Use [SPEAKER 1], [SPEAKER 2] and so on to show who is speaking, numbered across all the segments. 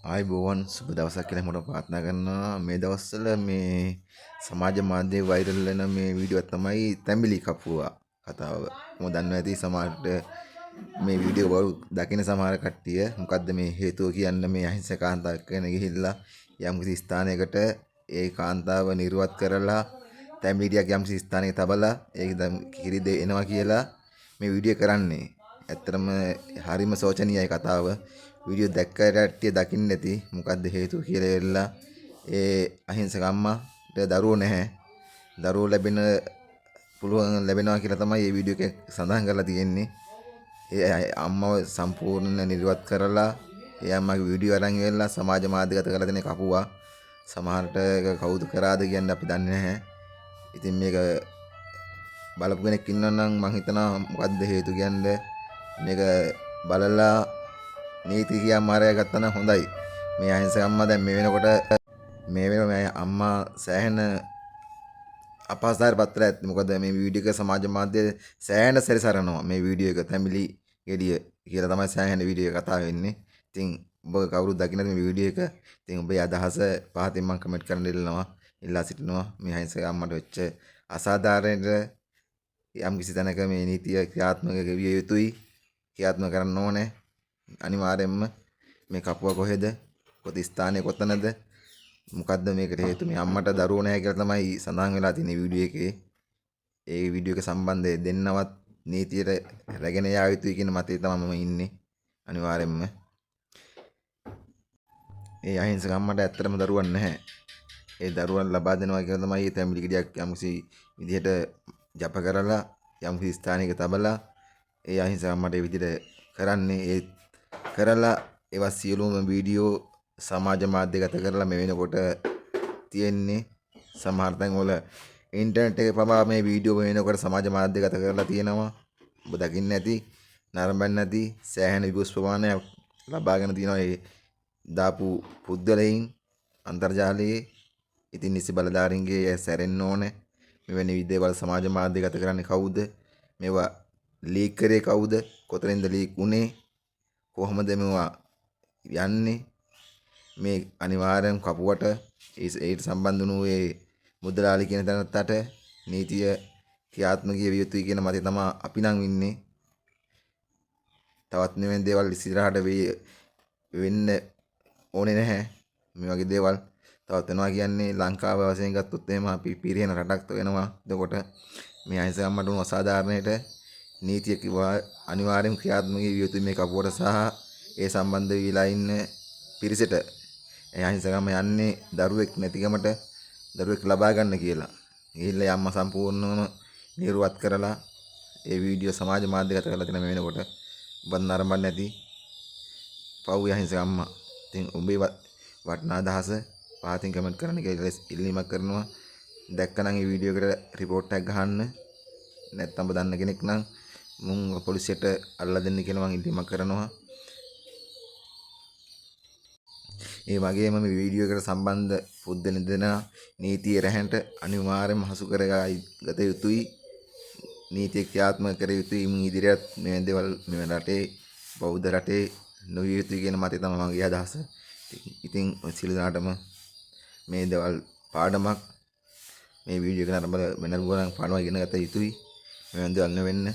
[SPEAKER 1] ආයිබෝවන් සුබ දවසක් කියලා මට ප්‍රාර්ථනා කරනවා. මේ දවස්වල මේ සමාජ මාධ්‍යයේ වෛරල් වෙන මේ වීඩියෝ තමයි තැඹිලි කපුවා කතාව. මොකද දන්නවා ඇති සමහරට මේ වීඩියෝ වල දකින සමහර කට්ටිය මොකද්ද මේ හේතුව කියන්නේ මේ අහිංසක කාන්තාවක් කෙන ගිහිල්ලා යම් කිසි ස්ථානයකට ඒ කාන්තාව නිර්වත් කරලා තැඹිලියක් යම් කිසි ස්ථානයක තබලා ඒක කිරි එනවා කියලා මේ වීඩියෝ කරන්නේ. ඇත්තටම හරිම සෝචනීයයි කතාව. වීඩියෝ දැක්ක කට්ටිය දකින්න නැති මොකද්ද හේතුව කියලා එල්ලා ඒ අහිංසක අම්මාට දරුවෝ නැහැ. දරුවෝ ලැබෙනවා කියලා තමයි මේ වීඩියෝ එකේ සඳහන් කරලා තියෙන්නේ. ඒ අම්මව සම්පූර්ණ නිර්වත් කරලා ඒ අම්මාගේ වීඩියෝ අරන් ඉවරලා සමාජ මාධ්‍යගත කරලා දෙන කපුවා. සමහරට කවුද කරාද කියන්නේ අපි දන්නේ නැහැ. ඉතින් මේක බලපු කෙනෙක් ඉන්නවා නම් මං හිතනවා මොකද්ද හේතු කියන්නේ මේක බලලා නීති කියා මාරය ගත්තා නම් හොඳයි. මේ අහිංසක අම්මා දැන් මේ අම්මා සෑහෙන අපහසුතාවයට පත් වෙලා ඇත්ති. මොකද මේ වීඩියෝ එක සමාජ මාධ්‍යයේ සෑහෙන සැරිසරනවා. මේ වීඩියෝ එක තැඹිලි ගෙඩිය කියලා තමයි සෑහෙන වීඩියෝ එක කතා වෙන්නේ. ඉතින් ඔබ කවුරුත් දකින්නද මේ වීඩියෝ එක? ඉතින් ඔබේ අදහස පහතින් මම කමෙන්ට් කරන්න ඉල්ලා සිටිනවා. මේ අහිංසක අම්මට වෙච්ච අසාධාරණයට යම් කිසි තැනක මේ නීතිය ක්‍රියාත්මක විය යුතුයි. ක්‍රියාත්මක කරන්න ඕනේ. අනිවාර්යෙන්ම මේ කපුවා කොහෙද? කොති ස්ථානයේ කොතනද? මොකද්ද මේකට හේතුව? මේ අම්මට දරුවෝ නැහැ කියලා තමයි සඳහන් වෙලා තියෙන වීඩියෝ එකේ. ඒ වීඩියෝ එක සම්බන්ධයෙන් දෙන්නවත් නීතියට රැගෙන යා යුතුයි කියන මතේ තමයි මම ඉන්නේ. අනිවාර්යෙන්ම ඒ අහිංසක අම්මට ඇත්තටම දරුවන් නැහැ. ඒ දරුවන් ලබා දෙනවා කියලා තමයි මේ තැඹිලි ගෙඩියක් යම්කිසි විදිහට ජප කරලා යම්කිසි ස්ථානයක තබලා ඒ අහිංසක අම්මට ඒ විදිහට කරන්නේ. ඒ කරලා ඒවා සියලුම වීඩියෝ සමාජ මාධ්‍යගත කරලා මේ වෙනකොට තියෙන්නේ. සමහර තැන්වල ඉන්ටර්නෙට් එකේ පවා මේ වීඩියෝ වෙනකොට සමාජ මාධ්‍යගත කරලා තියෙනවා. ඔබ දකින්න ඇති, නරඹන්න ඇති සෑහෙන විවුස් ප්‍රමාණයක් ලබාගෙන තියෙනවා ඒ දාපු පුද්ගලයන් අන්තර්ජාලයේ. ඉතින් නිසි බලධාරීන්ගේ සැරෙන්න ඕනේ. මෙවැනි දේවල් සමාජ මාධ්‍යගත කරන්නේ කවුද? මේවා ලීක් කරේ කවුද? කොතනින්ද ලීක් වුනේ? කොහොමද මේවා යන්නේ? මේ අනිවාර්යෙන් කපුවට ඒට සම්බන්ධ වුණු ඒ මුදලාලි කියන තැනට නීතිය ක්‍රියාත්මක විය යුතුයි කියන මතය තමයි අපි නම් ඉන්නේ. තවත් මෙවැනි දේවල් ඉස්සරහට වෙන්න ඕනේ නැහැ. මේ වගේ දේවල් තවත් වෙනවා කියන්නේ ලංකාව වශයෙන් ගත්තොත් එහෙම අපි පිරිහෙන රටක් වෙනවා. එතකොට මේ අහිංසක අම්මට උණු අසාධාරණයට නීතිය අනිවාර්යෙන් ක්‍රියාත්මක විය යුතුයි මේ කපුවට සහ ඒ සම්බන්ධ වෙලා ඉන්න පිරිසට. ඒ අහිංසක අම්මා යන්නේ දරුවෙක් නැතිකමට දරුවෙක් ලබා ගන්න කියලා. ගිහිල්ලා අම්මා සම්පූර්ණවම නිර්වත් කරලා ඒ වීඩියෝ සමාජ මාධ්‍යගත කරලා තියෙන මේ වෙනකොට ඔබත් නරඹන්න නැති පව් අහිංසක අම්මා. ඉතින් ඔබේ වටිනා අදහස පහතින් කමෙන්ට් කරන්න කියලා ඉල්ලීමක් කරනවා. දැක්කනම් මේ වීඩියෝ එකට රිපෝට් එකක් ගහන්න. නැත්නම් ඔබ දන්න කෙනෙක් නම් මුන් පොලිසියට අල්ලලා දෙන්න කියලා මම ඉල්ලීමක් කරනවා. ඒ වගේම මේ වීඩියෝ එකට සම්බන්ධ පුද්ගලයන් දෙනා නීතිය රැහැන්ට අනිවාර්යයෙන්ම හසු කරගා ගත යුතුයි. නීතිය ක්‍රියාත්මක කර යුතුයි. මින් ඉදිරියට මේ දේවල් මේ රටේ බෞද්ධ රටේ නොවිය යුතුයි කියන මතය තමයි මගේ අදහස. ඉතින් සියලු දෙනාටම මේ දේවල් පාඩමක්. මේ වීඩියෝ එක නරඹලා වෙනරුවනම් පාඩමක් ඉගෙන ගත යුතුයි. මේ දේවල් නොවෙන්න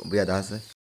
[SPEAKER 1] ඔබේ අදහස